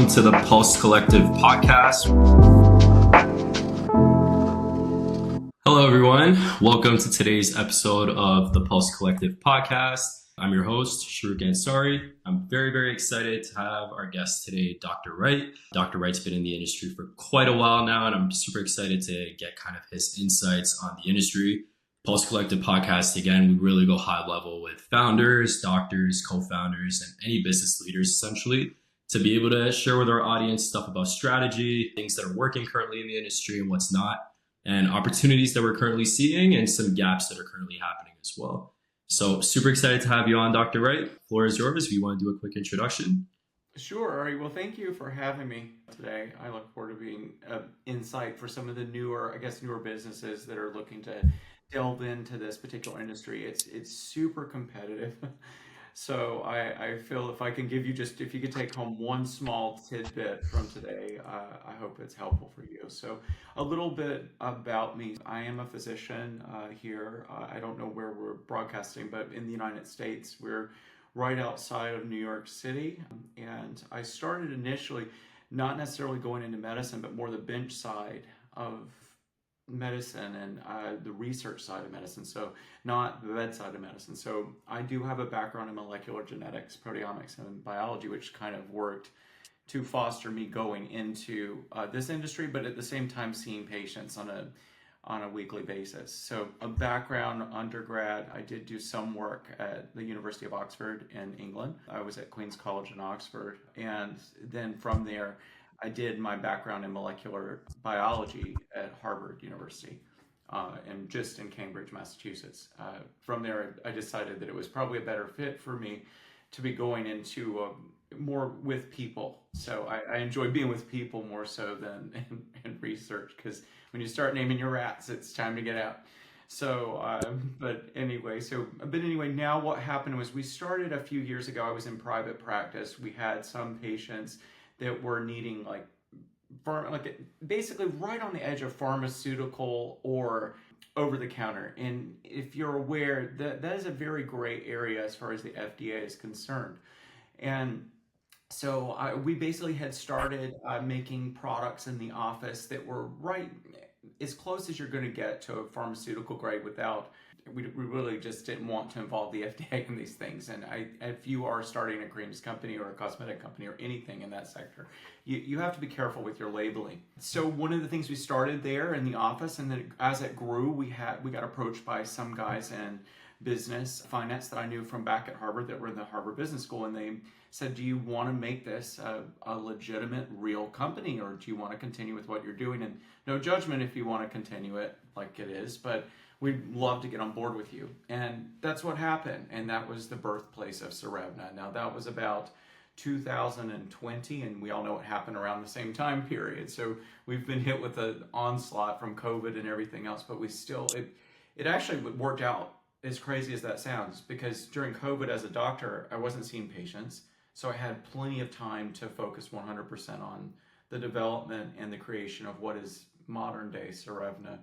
welcome to the Pulse Collective podcast. Hello, everyone. Welcome to today's episode of the Pulse Collective podcast. I'm your host, Shahrukh Ansari. I'm very, very excited to have our guest today, Dr. Wright. Dr. Wright's been in the industry for quite a while now, and I'm super excited to get kind of his insights on the industry. Pulse Collective podcast, again, we really go high level with founders, doctors, co-founders, and any business leaders, essentially, to be able to share with our audience stuff about strategy, things that are working currently in the industry and what's not, and opportunities that we're currently seeing and some gaps that are currently happening as well. So super excited to have you on, Dr. Wright. The floor is yours if you want to do a quick introduction. Sure. All right. Well, thank you for having me today. I look forward to being insight for some of the newer businesses that are looking to delve into this particular industry. It's super competitive. So I feel if you could take home one small tidbit from today, I hope it's helpful for you. So a little bit about me. I am a physician here. I don't know where we're broadcasting, but in the United States, we're right outside of New York City. And I started initially not necessarily going into medicine, but more the bench side of medicine and the research side of medicine, so not the bedside of medicine. So I do have a background in molecular genetics, proteomics, and biology, which kind of worked to foster me going into this industry, but at the same time seeing patients on a weekly basis. So a background undergrad, I did do some work at the University of Oxford in England. I was at Queen's College in Oxford, and then from there I did my background in molecular biology at Harvard University, and just in Cambridge, Massachusetts. From there, I decided that it was probably a better fit for me to be going into more with people. So I enjoy being with people more so than in research, because when you start naming your rats, it's time to get out. So, but anyway, now what happened was we started a few years ago. I was in private practice. We had some patients that were needing basically right on the edge of pharmaceutical or over the counter. And if you're aware, that is a very gray area as far as the FDA is concerned. And so we basically had started making products in the office that were right as close as you're going to get to a pharmaceutical grade without. We really just didn't want to involve the FDA in these things. And if you are starting a creams company or a cosmetic company or anything in that sector, you have to be careful with your labeling. So one of the things we started there in the office, and then as it grew, we got approached by some guys in business finance that I knew from back at Harvard that were in the Harvard Business School, and they said, do you want to make this a legitimate, real company, or do you want to continue with what you're doing? And no judgment if you want to continue it like it is, but we'd love to get on board with you. And that's what happened. And that was the birthplace of Sorevna. Now that was about 2020, and we all know what happened around the same time period. So we've been hit with an onslaught from COVID and everything else, but it actually worked out, as crazy as that sounds, because during COVID as a doctor, I wasn't seeing patients. So I had plenty of time to focus 100% on the development and the creation of what is modern day Sorevna.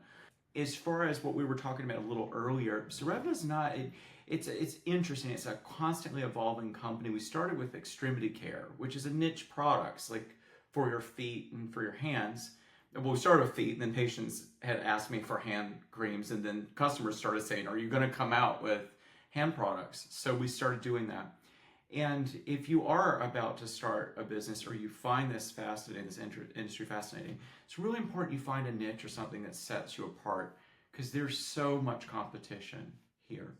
As far as what we were talking about a little earlier, Sorevna is it's interesting. It's a constantly evolving company. We started with extremity care, which is a niche products like for your feet and for your hands. Well, we started with feet, and then patients had asked me for hand creams, and then customers started saying, are you going to come out with hand products? So we started doing that. And if you are about to start a business, or you find this fascinating, this industry fascinating, it's really important you find a niche or something that sets you apart, because there's so much competition here.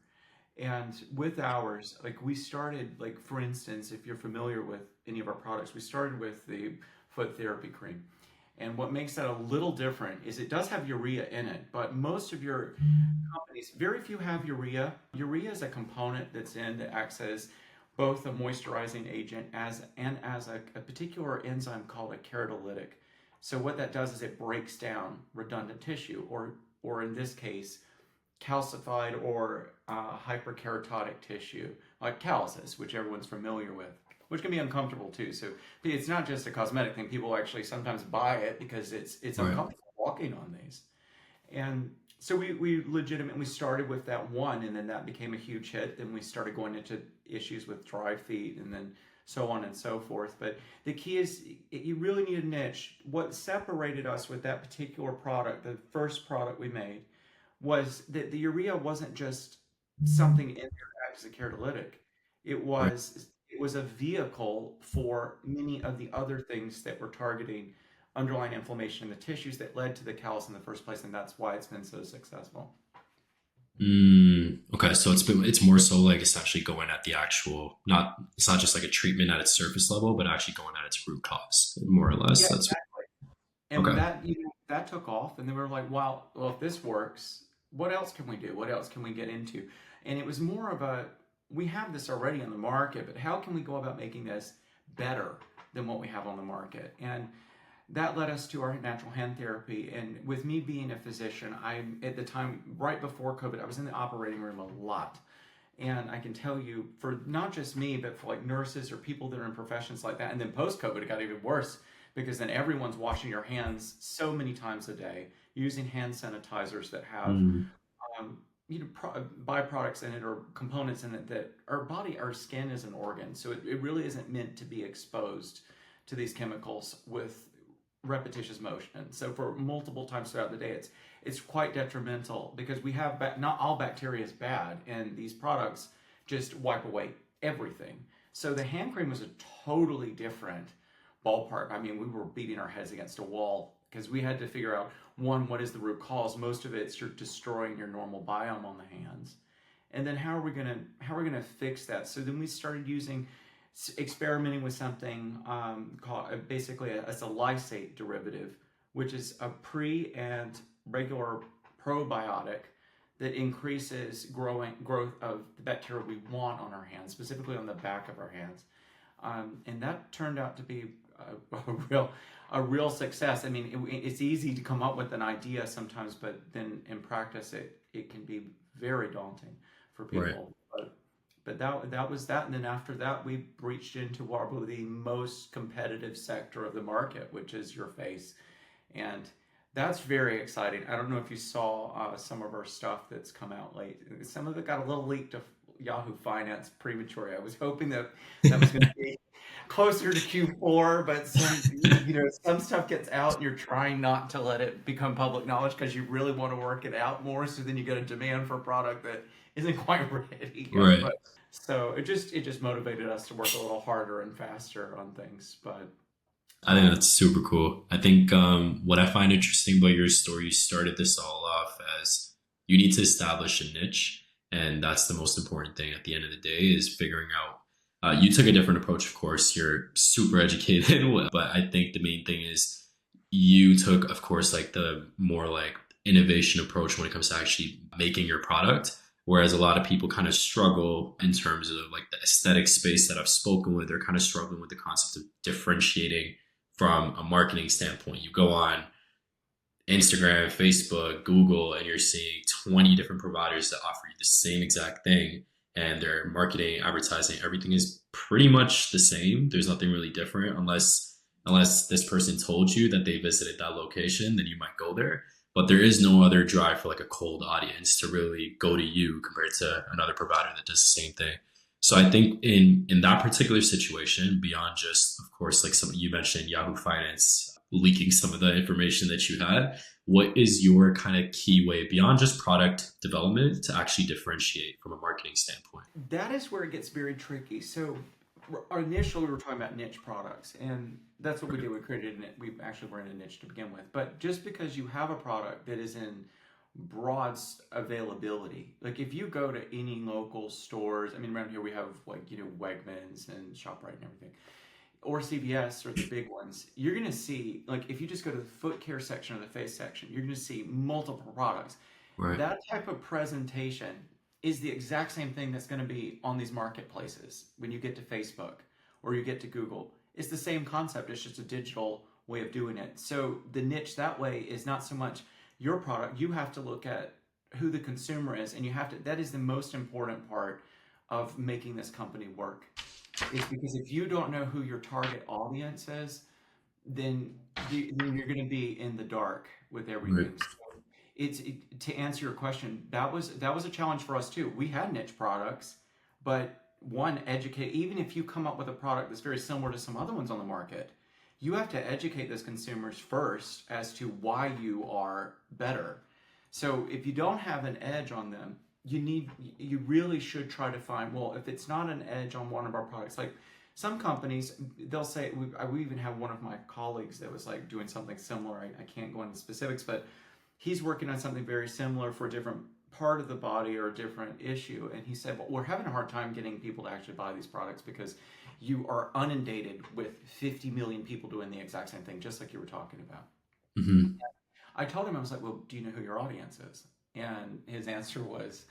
And with ours, we started, for instance, if you're familiar with any of our products, we started with the foot therapy cream. And what makes that a little different is it does have urea in it, but most of your companies, very few have urea. Urea is a component that's in that acts as both a moisturizing agent as a particular enzyme called a keratolytic. So what that does is it breaks down redundant tissue, or in this case, calcified or hyperkeratotic tissue, like calluses, which everyone's familiar with, which can be uncomfortable too. So it's not just a cosmetic thing. People actually sometimes buy it because it's Right. uncomfortable walking on these. And so we legitimately started with that one, and then that became a huge hit. Then we started going into issues with dry feet, and then so on and so forth. But the key is you really need a niche. What separated us with that particular product, the first product we made, was that the urea wasn't just something in there that acts as a catalytic. Right. It was a vehicle for many of the other things that were targeting underlying inflammation in the tissues that led to the callus in the first place, and that's why it's been so successful. Okay, so it's more so like essentially going at the actual, not, it's not just like a treatment at its surface level, but actually going at its root cause, more or less. Yeah, That's and okay. that that took off, and then we were like, well, if this works, what else can we do? What else can we get into? And it was more of a, we have this already on the market, but how can we go about making this better than what we have on the market? And that led us to our natural hand therapy. And with me being a physician, I at the time right before COVID, I was in the operating room a lot. And I can tell you, for not just me, but for like nurses or people that are in professions like that, and then post COVID, it got even worse because then everyone's washing your hands so many times a day, using hand sanitizers that have Mm, um, byproducts in it or components in it that our skin is an organ, so it really isn't meant to be exposed to these chemicals with repetitious motion. So for multiple times throughout the day, it's quite detrimental because we have not all bacteria is bad, and these products just wipe away everything. So the hand cream was a totally different ballpark. I mean, we were beating our heads against a wall because we had to figure out one, what is the root cause? Most of it's you're destroying your normal biome on the hands, and then how are we gonna fix that? So then we started using experimenting with something called basically it's a lysate derivative, which is a pre and regular probiotic that increases growth of the bacteria we want on our hands, specifically on the back of our hands. And that turned out to be a real success. I mean, it's easy to come up with an idea sometimes, but then in practice, it can be very daunting for right. people. But that was that, and then after that, we breached into probably the most competitive sector of the market, which is your face, and that's very exciting. I don't know if you saw some of our stuff that's come out late. Some of it got a little leaked to Yahoo Finance prematurely. I was hoping that that was going to be closer to Q4, but some stuff gets out and you're trying not to let it become public knowledge because you really want to work it out more. So then you get a demand for a product that isn't quite ready yet. Right. But so it just motivated us to work a little harder and faster on things. But I think um, that's super cool. I think what I find interesting about your story, you started this all off as you need to establish a niche, and that's the most important thing at the end of the day is figuring out. You took a different approach, of course. You're super educated, but I think the main thing is you took, of course, like the more like innovation approach when it comes to actually making your product. Whereas a lot of people kind of struggle in terms of like the aesthetic space that I've spoken with, they're kind of struggling with the concept of differentiating from a marketing standpoint. You go on Instagram, Facebook, Google, and you're seeing 20 different providers that offer you the same exact thing. And their marketing, advertising, everything is pretty much the same. There's nothing really different unless this person told you that they visited that location, then you might go there. But there is no other drive for like a cold audience to really go to you compared to another provider that does the same thing. So I think in that particular situation, beyond just of course like some you mentioned Yahoo Finance leaking some of the information that you had, what is your kind of key way beyond just product development to actually differentiate from a marketing standpoint? that is where it gets very tricky. So initially we were talking about niche products, and that's what we did. We created we actually were in a niche to begin with, but just because you have a product that is in broad availability, like if you go to any local stores, I mean around here we have like Wegmans and ShopRite and everything, or CVS or the big ones, you're gonna see, like if you just go to the foot care section or the face section, you're gonna see multiple products. Right. That type of presentation is the exact same thing that's going to be on these marketplaces when you get to Facebook or you get to Google. It's the same concept, it's just a digital way of doing it. So the niche that way is not so much your product. You have to look at who the consumer is, and you have to, that is the most important part of making this company work. Is because if you don't know who your target audience is, then you're going to be in the dark with Right. everything. So to answer your question, that was a challenge for us too. We had niche products, but one, educate. Even if you come up with a product that's very similar to some other ones on the market, you have to educate those consumers first as to why you are better. So if you don't have an edge on them, you really should try to find, well, if it's not an edge on one of our products, like some companies, they'll say, we even have one of my colleagues that was like doing something similar. I can't go into specifics, but he's working on something very similar for a different part of the body or a different issue. And he said, well, we're having a hard time getting people to actually buy these products because you are inundated with 50 million people doing the exact same thing, just like you were talking about. Mm-hmm. I told him, I was like, well, do you know who your audience is? And his answer was,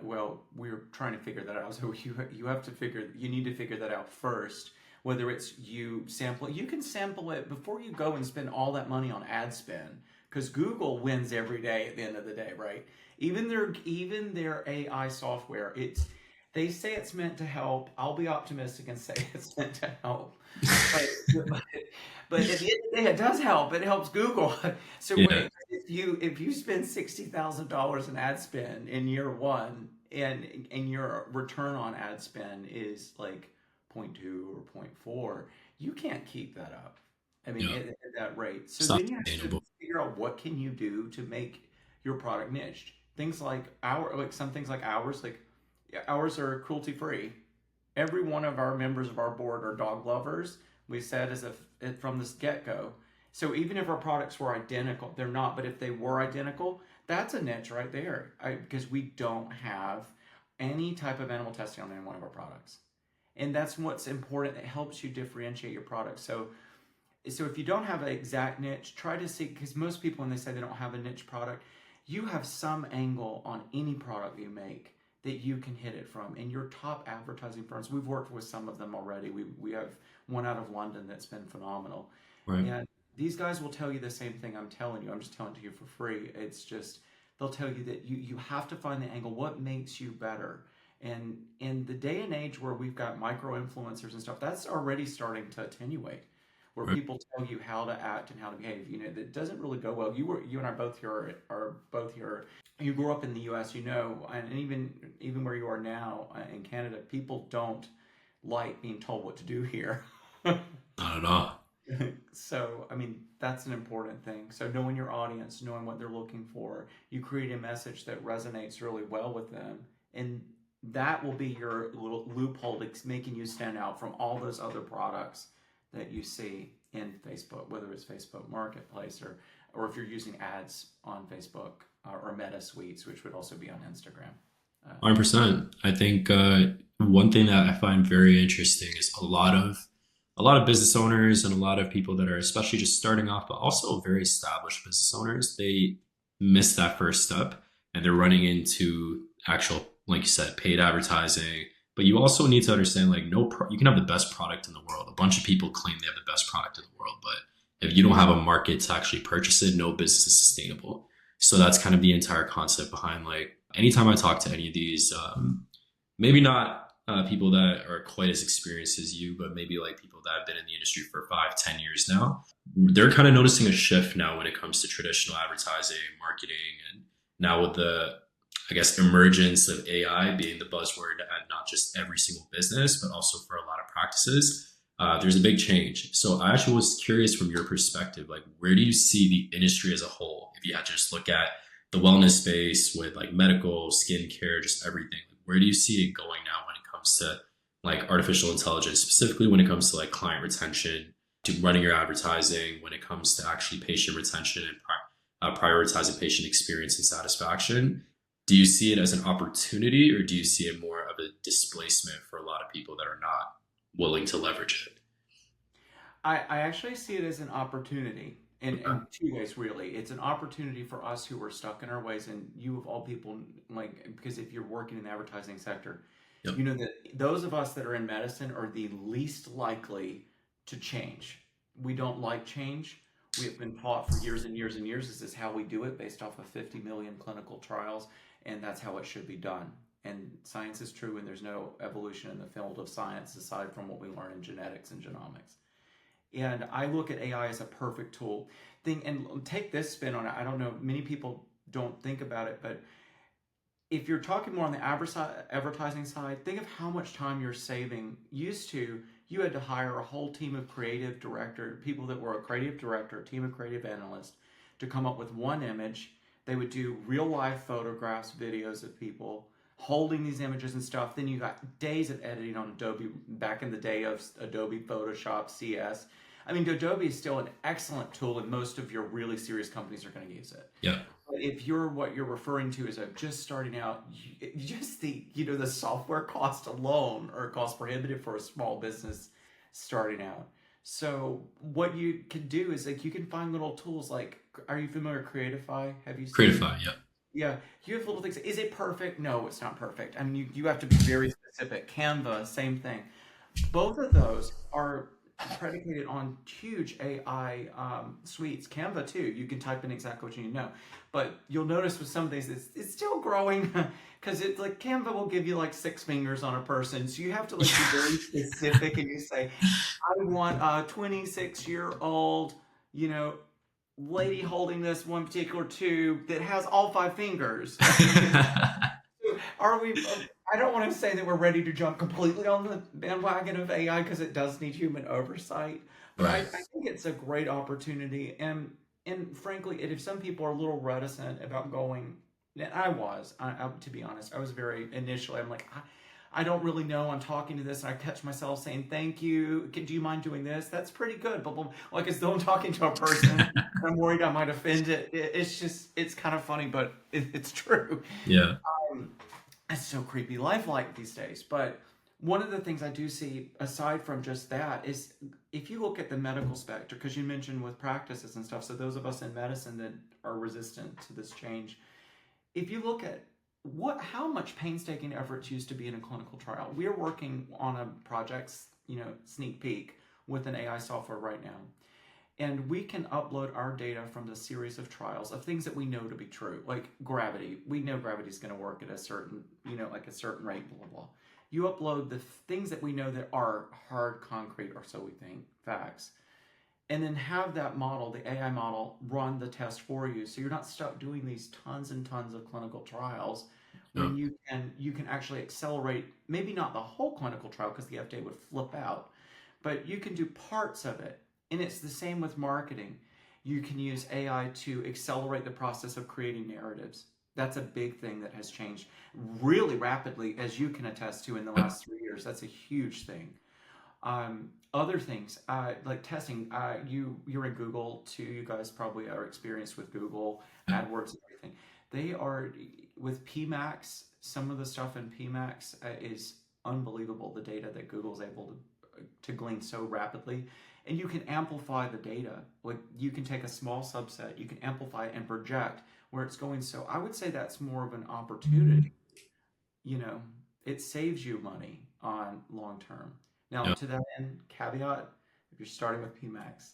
well, we're trying to figure that out. So you need to figure that out first. Whether it's you sample it, you can sample it before you go and spend all that money on ad spend, because Google wins every day at the end of the day, right? Even their AI software, they say it's meant to help. I'll be optimistic and say it's meant to help. But, but at the end of the day, it does help. It helps Google. So Yeah. if you spend $60,000 in ad spend in year one, and your return on ad spend is like 0.2 or 0.4, you can't keep that up. I mean, Yeah. at that rate. So It's not then you have to sustainable. figure out what can you do to make your product niched. Things like some things like ours, like ours are cruelty free. Every one of our members of our board are dog lovers. We said as if from this get go. So even if our products were identical, they're not. But if they were identical, that's a niche right there, because we don't have any type of animal testing on any one of our products, and that's what's important. It helps you differentiate your product. So if you don't have an exact niche, try to see, because most people, when they say they don't have a niche product, you have some angle on any product you make that you can hit it from. And your top advertising firms, we've worked with some of them already. We have one out of London that's been phenomenal. Right. And these guys will tell you the same thing I'm telling you. I'm just telling it to you for free. It's just, they'll tell you that you have to find the angle. What makes you better? And in the day and age where we've got micro influencers and stuff, that's already starting to attenuate, where Right. people tell you how to act and how to behave. That doesn't really go well. You and I both here are both here. You grew up in the U.S., and even where you are now in Canada, people don't like being told what to do here. Not at all. So, I mean, that's an important thing. So, knowing your audience, knowing what they're looking for, you create a message that resonates really well with them, and that will be your little loophole that's making you stand out from all those other products that you see in Facebook, whether it's Facebook Marketplace or if you're using ads on Facebook or Meta Suites, which would also be on Instagram. 100%. I think one thing that I find very interesting is a lot of business owners and a lot of people that are especially just starting off, but also very established business owners, they miss that first step and they're running into actual, like you said, paid advertising. But you also need to understand, like, you can have the best product in the world. A bunch of people claim they have the best product in the world, but if you don't have a market to actually purchase it, no business is sustainable. So that's kind of the entire concept behind, like, anytime I talk to any of these, maybe not people that are quite as experienced as you, but maybe like people that have been in the industry for 5, 10 years now, they're kind of noticing a shift now when it comes to traditional advertising, marketing, and now with the, I guess, emergence of AI being the buzzword at not just every single business, but also for a lot of practices. There's a big change. So I actually was curious from your perspective, like, where do you see the industry as a whole? If you had to just look at the wellness space with like medical, skincare, just everything, like, where do you see it going now when it comes to like artificial intelligence, specifically when it comes to like client retention, to running your advertising, when it comes to actually patient retention and prioritizing patient experience and satisfaction? Do you see it as an opportunity or do you see it more of a displacement for a lot of people that are not willing to leverage it? I actually see it as an opportunity Okay. in two ways, really. It's an opportunity for us who are stuck in our ways, and you of all people, like, because if you're working in the advertising sector, Yep. you know that those of us that are in medicine are the least likely to change. We don't like change. We have been taught for years and years and years this is how we do it based off of 50 million clinical trials, and that's how it should be done. And science is true, and there's no evolution in the field of science aside from what we learn in genetics and genomics. And I look at AI as a perfect tool thing. And take this spin on it. I don't know, many people don't think about it, but if you're talking more on the advertising side, think of how much time you're saving. Used to, you had to hire a whole team of creative director, people that were a creative director, a team of creative analysts to come up with one image. They would do real life photographs, videos of people holding these images and stuff. Then you got days of editing on Adobe back in the day of Adobe Photoshop, CS. I mean, Adobe is still an excellent tool, and most of your really serious companies are going to use it. Yeah. But if what you're referring to is a just starting out, just the software cost alone are cost prohibitive for a small business starting out. So what you can do is like you can find little tools like, are you familiar with Creatify? Have you seen? Creatify, yeah. Yeah, you have little things. Is it perfect? No, it's not perfect. I mean, you have to be very specific. Canva, same thing. Both of those are predicated on huge AI suites. Canva too. You can type in exactly what you need to know, but you'll notice with some of these, it's still growing because it's like Canva will give you like 6 fingers on a person, so you have to like be very specific and you say, I want a 26-year-old, you know, lady holding this one particular tube that has all 5 fingers. Are we? I don't want to say that we're ready to jump completely on the bandwagon of AI because it does need human oversight, but I Right. think it's a great opportunity. And frankly, if some people are a little reticent about going, and to be honest, I was very initially. I'm like, I don't really know. I'm talking to this, and I catch myself saying, "Thank you. Do you mind doing this? That's pretty good." But like as though I'm talking to a person. I'm worried I might offend it. It's kind of funny, but it's true. Yeah. Um, it's so creepy lifelike these days. But one of the things I do see, aside from just that, is if you look at the medical spectrum, because you mentioned with practices and stuff, so those of us in medicine that are resistant to this change, if you look at how much painstaking efforts used to be in a clinical trial, we are working on a project, sneak peek with an AI software right now. And we can upload our data from the series of trials of things that we know to be true, like gravity. We know gravity is going to work at a certain, like a certain rate, blah, blah, blah. You upload the things that we know that are hard, concrete, or so we think, facts. And then have that model, the AI model, run the test for you. So you're not stuck doing these tons and tons of clinical trials Yeah. when you can actually accelerate, maybe not the whole clinical trial because the FDA would flip out, but you can do parts of it. And it's the same with marketing. You can use AI to accelerate the process of creating narratives. That's a big thing that has changed really rapidly, as you can attest to in the last 3 years. That's a huge thing. Other things like testing. You're in Google too. You guys probably are experienced with Google AdWords and everything. They are with PMAX. Some of the stuff in PMAX is unbelievable. The data that Google's able to glean so rapidly, and you can amplify the data. Like you can take a small subset, you can amplify it and project where it's going. So I would say that's more of an opportunity. You know, it saves you money on long term. Now, Yeah. to that end, caveat: if you're starting with PMAX,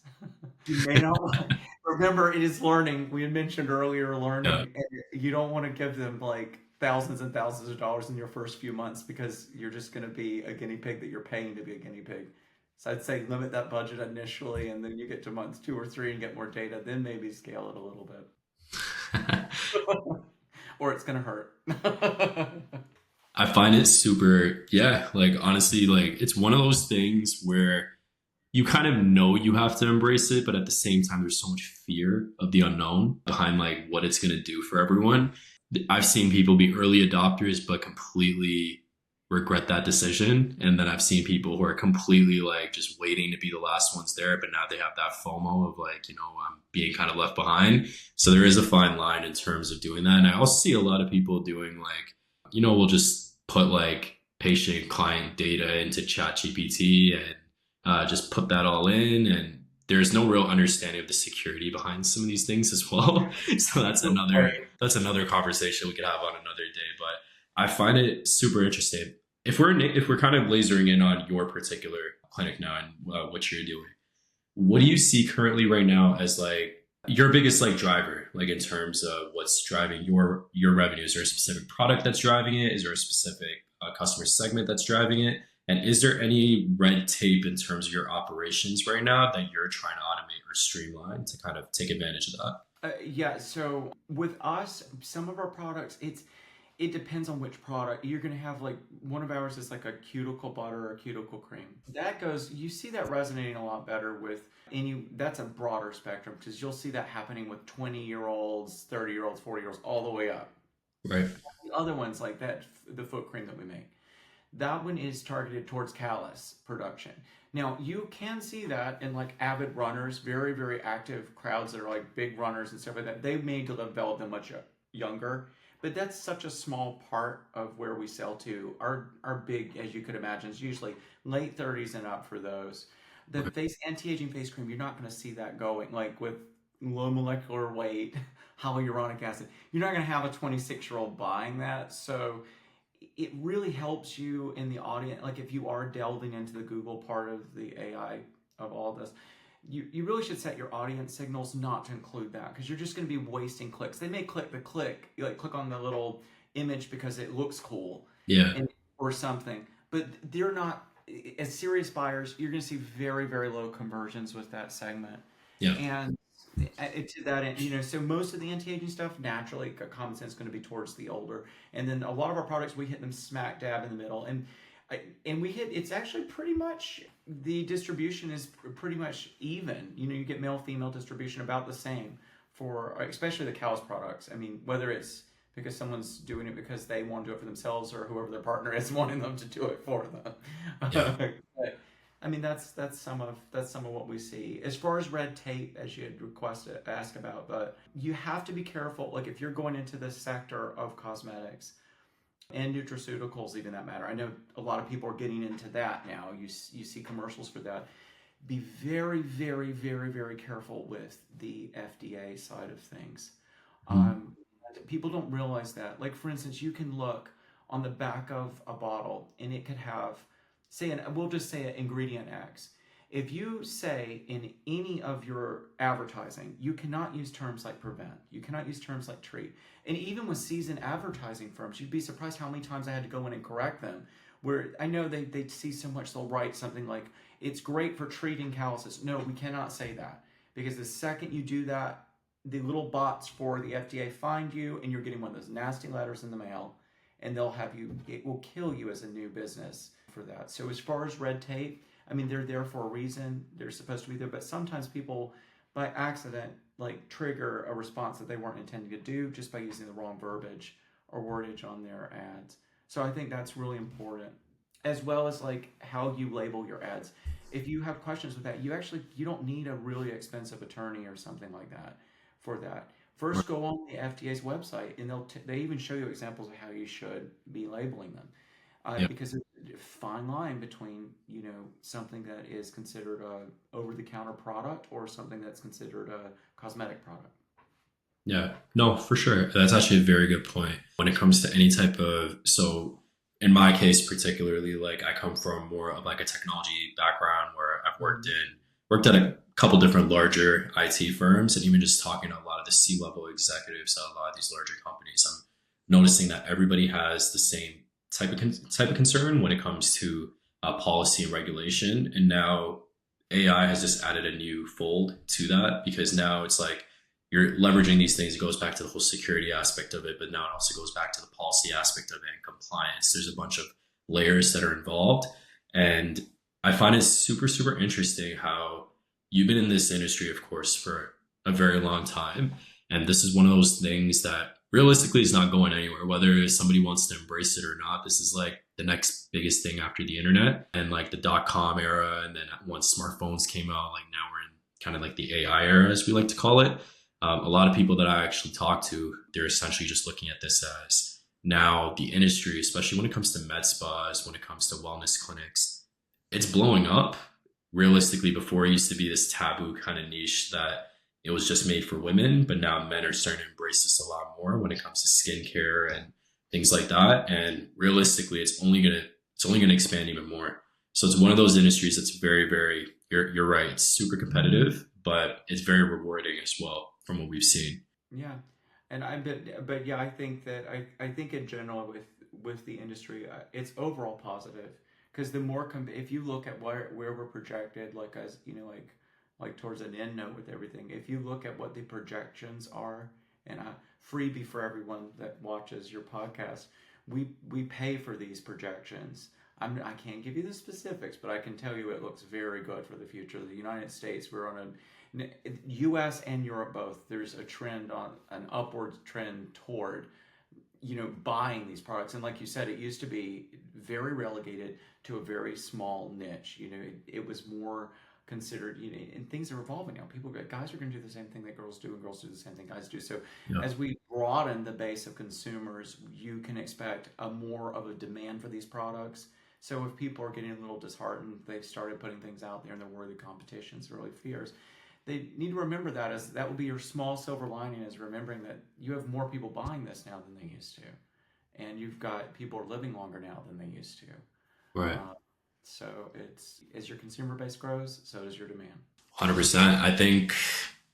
you may not remember it is learning. We had mentioned earlier Yeah. learning, and you don't want to give them like thousands and thousands of dollars in your first few months because you're just going to be a guinea pig that you're paying to be a guinea pig. So I'd say limit that budget initially, and then you get to months 2 or 3 and get more data. Then maybe scale it a little bit, or it's going to hurt. I find it super, yeah, like honestly, like it's one of those things where you kind of know you have to embrace it, but at the same time, there's so much fear of the unknown behind like what it's going to do for everyone. I've seen people be early adopters, but completely regret that decision. And then I've seen people who are completely like just waiting to be the last ones there, but now they have that FOMO of like, being kind of left behind. So there is a fine line in terms of doing that. And I also see a lot of people doing like, we'll just put like patient client data into ChatGPT and just put that all in, and there's no real understanding of the security behind some of these things as well. So Right. that's another conversation we could have on another day. But I find it super interesting. If we're kind of lasering in on your particular clinic now and what you're doing, what do you see currently right now as like your biggest like driver, like in terms of what's driving your revenue? Is there a specific product that's driving it? Is there a specific customer segment that's driving it? And is there any red tape in terms of your operations right now that you're trying to automate or streamline to kind of take advantage of that? Yeah, so with us, some of our products, It depends on which product. You're going to have like one of ours is like a cuticle butter or cuticle cream. That goes, you see that resonating a lot better with that's a broader spectrum because you'll see that happening with 20-year-olds, 30-year-olds, 40-year-olds, all the way up. Right. The other ones like that, the foot cream that we make, that one is targeted towards callus production. Now, you can see that in like avid runners, very, very active crowds that are like big runners and stuff like that. They may develop them much younger, but that's such a small part of where we sell to. Our big, as you could imagine, is usually late 30s and up for those. The anti-aging face cream, you're not going to see that going like with low molecular weight, hyaluronic acid. You're not going to have a 26-year-old buying that. So it really helps you in the audience. Like if you are delving into the Google part of the AI of all this, you really should set your audience signals not to include that because you're just going to be wasting clicks. They may click click on the little image because it looks cool, Yeah. or something, but they're not. As serious buyers, you're going to see very, very low conversions with that segment. Yeah. And to that end, so most of the anti-aging stuff, naturally, common sense is going to be towards the older. And then a lot of our products, we hit them smack dab in the middle. And we hit, it's actually pretty much, the distribution is pretty much even. You get male, female distribution about the same for, especially the cow's products. I mean, whether it's because someone's doing it because they want to do it for themselves or whoever their partner is wanting them to do it for them. Yeah. But, I mean, that's some of what we see. As far as red tape, as you had ask about, but you have to be careful. Like if you're going into this sector of cosmetics and nutraceuticals, even that matter. I know a lot of people are getting into that now. You see commercials for that. Be very, very, very, very careful with the FDA side of things. People don't realize that. Like for instance, you can look on the back of a bottle and it could have, we'll just say an ingredient X. If you say in any of your advertising, you cannot use terms like prevent, you cannot use terms like treat. And even with seasoned advertising firms, you'd be surprised how many times I had to go in and correct them. Where I know they see so much, they'll write something like, it's great for treating calluses. No, we cannot say that. Because the second you do that, the little bots for the FDA find you and you're getting one of those nasty letters in the mail and it will kill you as a new business for that. So as far as red tape, I mean, they're there for a reason. They're supposed to be there, but sometimes people by accident like trigger a response that they weren't intending to do just by using the wrong verbiage or wordage on their ads. So I think that's really important, as well as like how you label your ads. If you have questions with that, you don't need a really expensive attorney or something like that for that. First, go on the FDA's website, and they even show you examples of how you should be labeling them, Yeah. because there's a fine line between something that is considered a over-the-counter product or something that's considered a cosmetic product. Yeah, no, for sure. That's actually a very good point. When it comes to any type of, so in my case particularly, like I come from more of like a technology background where I've worked at a couple different larger IT firms, and even just talking to a lot of the C-level executives at a lot of these larger companies, I'm noticing that everybody has the same type of concern when it comes to policy and regulation. And now AI has just added a new fold to that because now it's like you're leveraging these things. It goes back to the whole security aspect of it, but now it also goes back to the policy aspect of it and compliance. There's a bunch of layers that are involved. And I find it super, super interesting how you've been in this industry, of course, for a very long time. And this is one of those things that realistically is not going anywhere, whether somebody wants to embrace it or not. This is like the next biggest thing after the internet and like the .com era. And then once smartphones came out, like now we're in kind of like the AI era, as we like to call it. A lot of people that I actually talk to, they're essentially just looking at this as now the industry, especially when it comes to med spas, when it comes to wellness clinics, it's blowing up. Realistically, before it used to be this taboo kind of niche that it was just made for women, but now men are starting to embrace this a lot more when it comes to skincare and things like that. And realistically, it's only gonna expand even more. So it's one of those industries that's very, very, you're right, it's super competitive, but it's very rewarding as well from what we've seen. Yeah, and but yeah, I think that I think in general with the industry, it's overall positive because the more if you look at where we're projected, like as like towards an end note with everything, if you look at what the projections are And a freebie for everyone that watches your podcast, we pay for these projections. I can't give you the specifics, but I can tell you it looks very good for the future of the United States. We're on a U.S. and Europe both. There's a trend on an upward trend toward buying these products. And like you said, it used to be very relegated to a very small niche. It was more considered, and things are evolving now. Guys are going to do the same thing that girls do, and girls do the same thing guys do. So Yeah. as we broaden the base of consumers, you can expect a more of a demand for these products. So if people are getting a little disheartened, they've started putting things out there and they're worried the competition's really fierce. They need to remember that, as that will be your small silver lining, is remembering that you have more people buying this now than they used to, and you've got people are living longer now than they used to. Right. So it's as your consumer base grows, so does your demand. 100%. I think,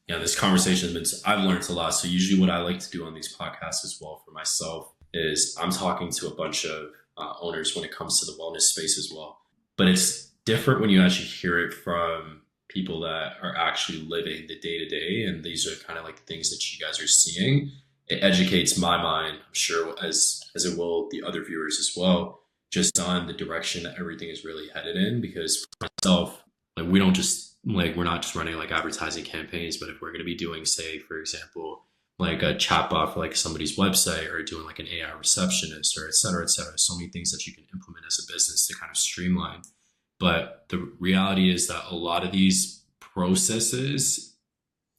yeah, this conversation has been, I've learned a lot. So usually what I like to do on these podcasts as well for myself is I'm talking to a bunch of owners when it comes to the wellness space as well. But it's different when you actually hear it from people that are actually living the day to day. And these are kind of like things that you guys are seeing. It educates my mind, I'm sure, as it will the other viewers as well, just on the direction that everything is really headed in. Because for myself, like we don't just like we're not just running like advertising campaigns, but if we're going to be doing, say, for example, like a chatbot for like somebody's website, or doing like an AI receptionist, or et cetera, so many things that you can implement as a business to kind of streamline. But the reality is that a lot of these processes,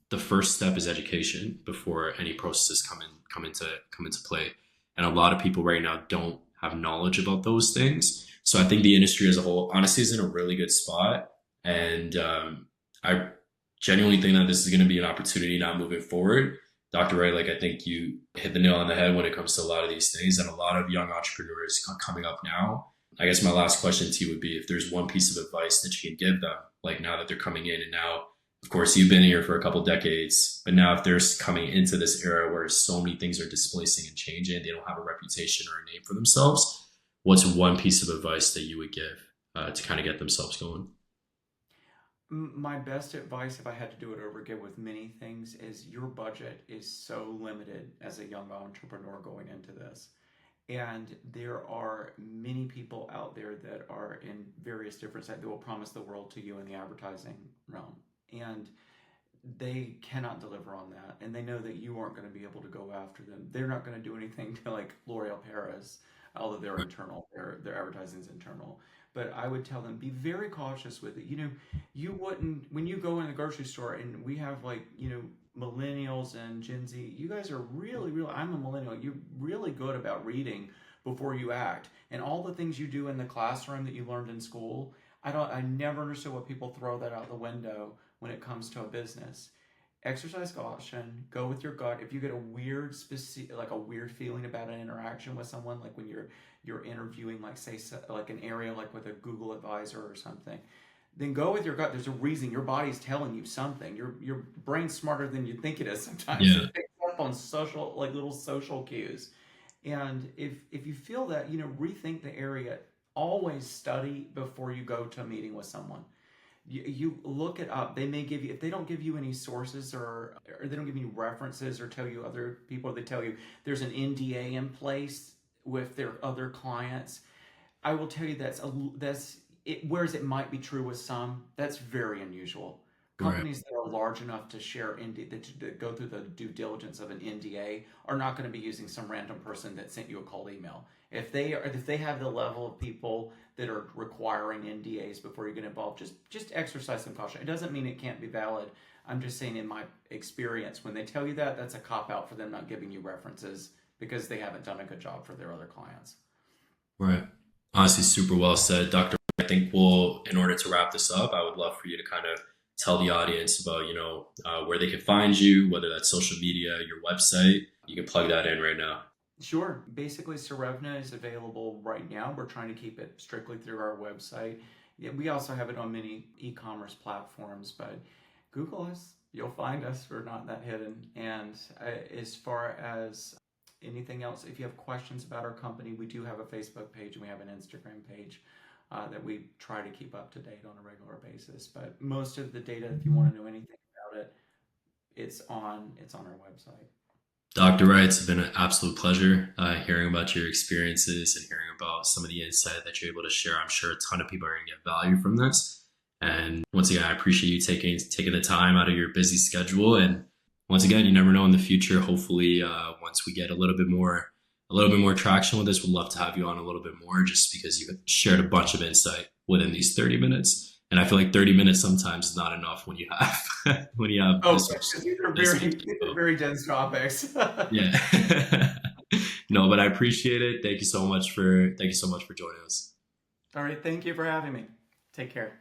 the first step is education before any processes come into play. And a lot of people right now don't have knowledge about those things. So I think the industry as a whole, honestly, is in a really good spot. And I genuinely think that this is going to be an opportunity now moving forward. Dr. Wright, like I think you hit the nail on the head when it comes to a lot of these things, and a lot of young entrepreneurs coming up now. I guess my last question to you would be, if there's one piece of advice that you can give them, like now that they're coming in, and now, of course, you've been here for a couple decades, but now if they're coming into this era where so many things are displacing and changing, they don't have a reputation or a name for themselves, what's one piece of advice that you would give to kind of get themselves going? My best advice, if I had to do it over again with many things, is your budget is so limited as a young entrepreneur going into this. And there are many people out there that are in various different sites that will promise the world to you in the advertising realm. And they cannot deliver on that. And they know that you aren't going to be able to go after them. They're not going to do anything to like L'Oreal Paris, although they're internal, their advertising is internal. But I would tell them, be very cautious with it. You wouldn't, when you go in the grocery store and we have like, millennials and Gen Z, you guys are really, I'm a millennial, you're really good about reading before you act. And all the things you do in the classroom that you learned in school, I never understood what people throw that out the window when it comes to a business. Exercise caution, go with your gut. If you get a weird specific, like a weird feeling about an interaction with someone, like when you're interviewing, like say like an area like with a Google advisor or something, then go with your gut. There's a reason. Your body's telling you something. Your brain's smarter than you think it is sometimes. Yeah. It picks up on social, like little social cues. And if you feel that, rethink the area. Always study before you go to a meeting with someone. You look it up. They may give you, if they don't give you any sources, or they don't give you references or tell you other people, they tell you there's an NDA in place with their other clients. I will tell you that's it. Whereas it might be true with some, that's very unusual. Right. Companies that are large enough to share that go through the due diligence of an NDA are not going to be using some random person that sent you a cold email. If they have the level of people that are requiring NDAs before you get involved, just exercise some caution. It doesn't mean it can't be valid. I'm just saying, in my experience, when they tell you that, that's a cop out for them not giving you references because they haven't done a good job for their other clients. Right. Honestly, super well said, Dr. I think in order to wrap this up, I would love for you to kind of tell the audience about, where they can find you, whether that's social media, your website. You can plug that in right now. Sure. Basically, Sorevna is available right now. We're trying to keep it strictly through our website. Yeah, we also have it on many e-commerce platforms, but Google us. You'll find us. We're not that hidden. And as far as anything else, if you have questions about our company, we do have a Facebook page and we have an Instagram page that we try to keep up to date on a regular basis. But most of the data, if you want to know anything about it, it's on our website. Dr. Wright, it's been an absolute pleasure hearing about your experiences and hearing about some of the insight that you're able to share. I'm sure a ton of people are going to get value from this. And once again, I appreciate you taking the time out of your busy schedule. And once again, you never know in the future. Hopefully, once we get a little bit more traction with this, we'd love to have you on a little bit more, just because you shared a bunch of insight within these 30 minutes. And I feel like 30 minutes sometimes is not enough when you have Oh, this much, this much these are info. very dense topics. Yeah. No, but I appreciate it. Thank you so much for joining us. All right, thank you for having me. Take care.